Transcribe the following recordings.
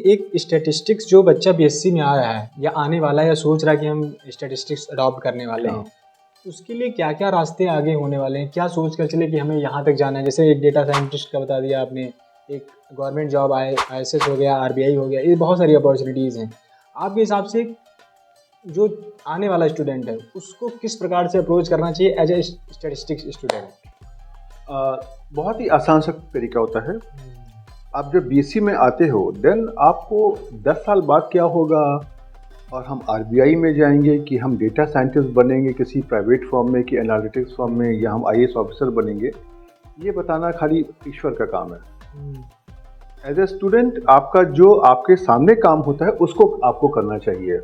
एक स्टैटिस्टिक्स जो बच्चा बीएससी में आ रहा है या आने वाला है या सोच रहा है कि हम स्टैटिस्टिक्स अडॉप्ट करने वाले हैं, उसके लिए क्या क्या रास्ते आगे होने वाले हैं? क्या सोच कर चले कि हमें यहाँ तक जाना है? जैसे एक डेटा साइंटिस्ट का बता दिया आपने, एक गवर्नमेंट जॉब IAS हो गया, RBI हो गया, ये बहुत सारी अपॉर्चुनिटीज़ हैं। आपके हिसाब से जो आने वाला स्टूडेंट है उसको किस प्रकार से अप्रोच करना चाहिए एज ए स्टैटिस्टिक्स स्टूडेंट? बहुत ही आसान सा तरीका होता है। आप जब बीएससी में आते हो देन आपको 10 साल बाद क्या होगा, और हम RBI में जाएंगे कि हम डेटा साइंटिस्ट बनेंगे किसी प्राइवेट फर्म में, कि एनालिटिक्स फर्म में, या हम IAS ऑफिसर बनेंगे, ये बताना खाली ईश्वर का काम है। एज ए स्टूडेंट आपका जो आपके सामने काम होता है उसको आपको करना चाहिए।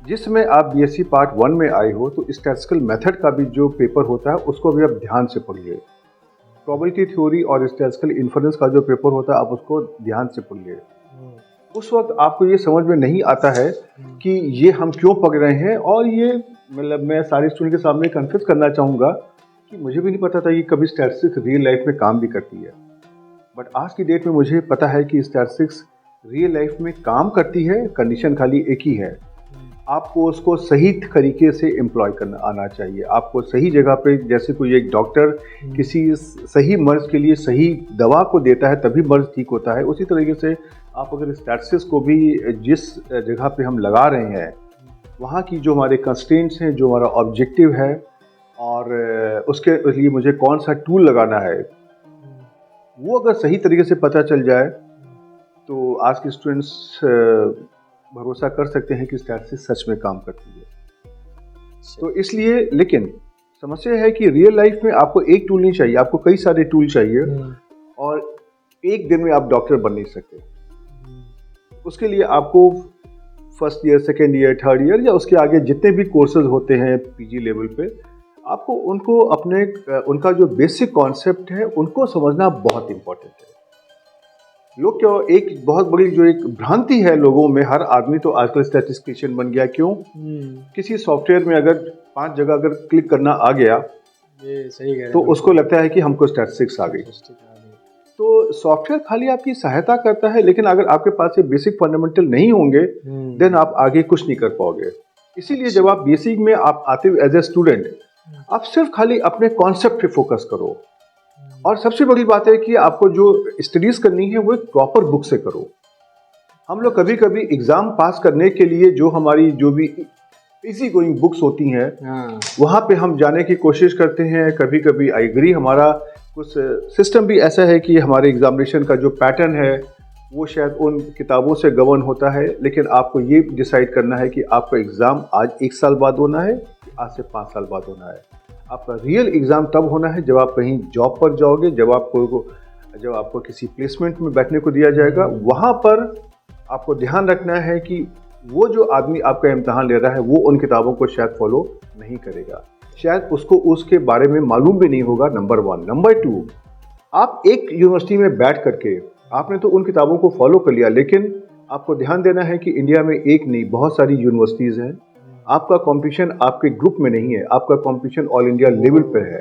जिसमें आप बीएससी पार्ट 1 में आए हो तो स्टैटिस्टिकल मेथड का भी जो पेपर होता है उसको भी आप ध्यान से पढ़िए। प्रोबेबिलिटी थ्योरी और स्टैटिस्टिकल इन्फरेंस का जो पेपर होता है आप उसको ध्यान से पढ़िए। उस वक्त आपको ये समझ में नहीं आता है कि ये हम क्यों पढ़ रहे हैं, और ये मतलब मैं सारे स्टूडेंट के सामने कन्फ्यूज करना चाहूँगा कि मुझे भी नहीं पता था कि कभी स्टैटिस्टिक्स रियल लाइफ में काम भी करती है। बट आज की डेट में मुझे पता है कि स्टैटिस्टिक्स रियल लाइफ में काम करती है। कंडीशन खाली एक ही है, आपको उसको सही तरीके से एम्प्लॉय करना आना चाहिए। आपको सही जगह पे, जैसे कोई एक डॉक्टर किसी सही मर्ज के लिए सही दवा को देता है तभी मर्ज ठीक होता है, उसी तरीके से आप अगर स्टैटिस्टिक्स को भी जिस जगह पे हम लगा रहे हैं वहाँ की जो हमारे कंस्ट्रेंट्स हैं, जो हमारा ऑब्जेक्टिव है, और उसके लिए मुझे कौन सा टूल लगाना है, वो अगर सही तरीके से पता चल जाए तो आज के स्टूडेंट्स भरोसा कर सकते हैं कि स्टैटिस्टिक्स सच में काम करती है। तो इसलिए, लेकिन समस्या है कि रियल लाइफ में आपको एक टूल नहीं चाहिए, आपको कई सारे टूल चाहिए, और एक दिन में आप डॉक्टर बन नहीं सकते। उसके लिए आपको first year, second year, third year या उसके आगे जितने भी कोर्सेज होते हैं PG लेवल पे, आपको उनको उनका जो बेसिक कॉन्सेप्ट है उनको समझना बहुत इम्पोर्टेंट है। लोग क्या, एक बहुत बड़ी जो एक भ्रांति है लोगों में, हर आदमी तो आजकल स्टैटिस्टिशियन बन गया। क्यों? किसी सॉफ्टवेयर में अगर 5 जगह अगर क्लिक करना आ गया, ये सही कह रहे तो उसको लगता है कि हमको स्टैटिस्टिक्स आ गई। तो सॉफ्टवेयर खाली आपकी सहायता करता है, लेकिन अगर आपके पास ये बेसिक फंडामेंटल नहीं होंगे देन आप आगे कुछ नहीं कर पाओगे। इसीलिए जब आप बेसिक में आप आते हो एज ए स्टूडेंट, आप सिर्फ खाली अपने कॉन्सेप्ट पे फोकस करो। और सबसे बड़ी बात है कि आपको जो स्टडीज करनी है वो एक प्रॉपर बुक से करो। हम लोग कभी कभी एग्जाम पास करने के लिए जो हमारी जो भी इजी गोइंग बुक्स होती हैं वहाँ पे हम जाने की कोशिश करते हैं। कभी कभी आई एग्री, हमारा कुछ सिस्टम भी ऐसा है कि हमारे एग्जामिनेशन का जो पैटर्न है वो शायद उन किताबों से गवर्न होता है, लेकिन आपको ये डिसाइड करना है कि आपका एग्ज़ाम आज 1 साल बाद होना है कि आज से 5 साल बाद होना है। आपका रियल एग्ज़ाम तब होना है जब आप कहीं जॉब पर जाओगे, जब आपको किसी प्लेसमेंट में बैठने को दिया जाएगा। वहाँ पर आपको ध्यान रखना है कि वो जो आदमी आपका इम्तहान ले रहा है वो उन किताबों को शायद फॉलो नहीं करेगा, शायद उसको उसके बारे में मालूम भी नहीं होगा, नंबर 1। नंबर 2, आप एक यूनिवर्सिटी में बैठ करके आपने तो उन किताबों को फॉलो कर लिया, लेकिन आपको ध्यान देना है कि इंडिया में एक नहीं बहुत सारी यूनिवर्सिटीज़ हैं। आपका कंपटीशन आपके ग्रुप में नहीं है, आपका कंपटीशन ऑल इंडिया लेवल पर है।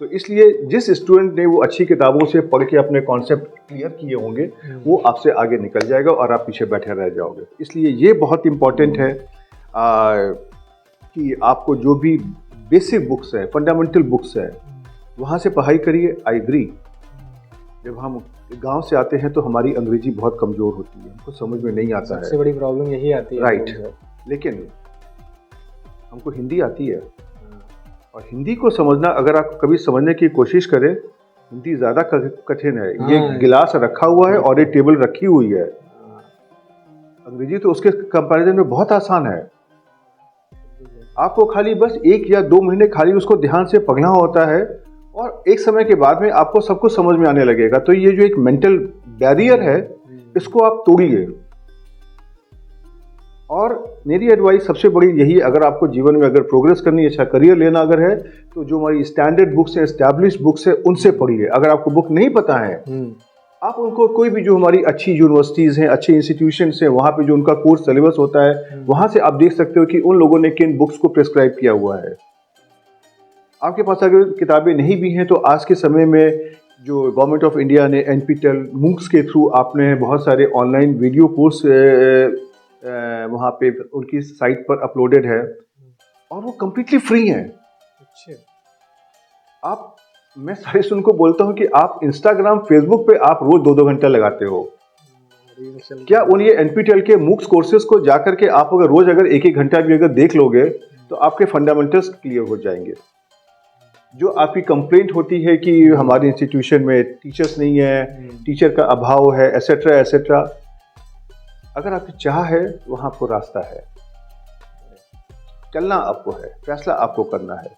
तो इसलिए जिस स्टूडेंट ने वो अच्छी किताबों से पढ़ के अपने कॉन्सेप्ट क्लियर किए होंगे वो आपसे आगे निकल जाएगा और आप पीछे बैठे रह जाओगे। इसलिए ये बहुत इम्पॉर्टेंट है कि आपको जो भी बेसिक बुक्स है, फंडामेंटल बुक्स है, वहाँ से पढ़ाई करिए। आई एग्री, जब हम गांव से आते हैं तो हमारी अंग्रेजी बहुत कमज़ोर होती है, हमको समझ में नहीं आता है। सबसे बड़ी प्रॉब्लम यही आती है। राइट, लेकिन हमको हिंदी आती है और हिंदी को समझना, अगर आप कभी समझने की कोशिश करें, हिंदी ज़्यादा कठिन है। ये गिलास रखा हुआ है और ये टेबल रखी हुई है। अंग्रेजी तो उसके कंपैरिजन में बहुत आसान है। आपको खाली बस 1 या 2 महीने खाली उसको ध्यान से पढ़ना होता है और एक समय के बाद में आपको सब कुछ समझ में आने लगेगा। तो ये जो एक मेंटल बैरियर है इसको आप तोड़िए। और मेरी एडवाइस सबसे बड़ी यही है, अगर आपको जीवन में अगर प्रोग्रेस करनी है, अच्छा करियर लेना अगर है, तो जो हमारी स्टैंडर्ड बुक्स है, एस्टैब्लिश्ड बुक्स है, उनसे पढ़िए। अगर आपको बुक नहीं पता है, आप उनको कोई भी जो हमारी अच्छी यूनिवर्सिटीज़ हैं, अच्छे इंस्टीट्यूशंस हैं, वहाँ पे जो उनका कोर्स सिलेबस होता है, वहाँ से आप देख सकते हो कि उन लोगों ने किन बुक्स को प्रिस्क्राइब किया हुआ है। आपके पास अगर किताबें नहीं भी हैं तो आज के समय में जो गवर्नमेंट ऑफ इंडिया ने NPTEL मूक्स के थ्रू आपने बहुत सारे ऑनलाइन वीडियो कोर्स वहाँ पे उनकी साइट पर अपलोडेड है और वो कम्प्लीटली फ्री हैं। अच्छा। आप, मैं सारे स्टूडेंट को बोलता हूँ कि आप इंस्टाग्राम फेसबुक पे आप रोज 2-2 घंटा लगाते हो, क्या उन ये NPTEL के मूक्स कोर्सेज को जाकर के आप अगर रोज अगर 1-1 घंटा भी अगर देख लोगे तो आपके फंडामेंटल्स क्लियर हो जाएंगे। जो आपकी कंप्लेंट होती है कि हमारे इंस्टीट्यूशन में टीचर्स नहीं है, टीचर का अभाव है, एसेट्रा एसेट्रा, अगर आपकी चाह है वहाँ आपको रास्ता है, चलना आपको है, फैसला आपको करना है।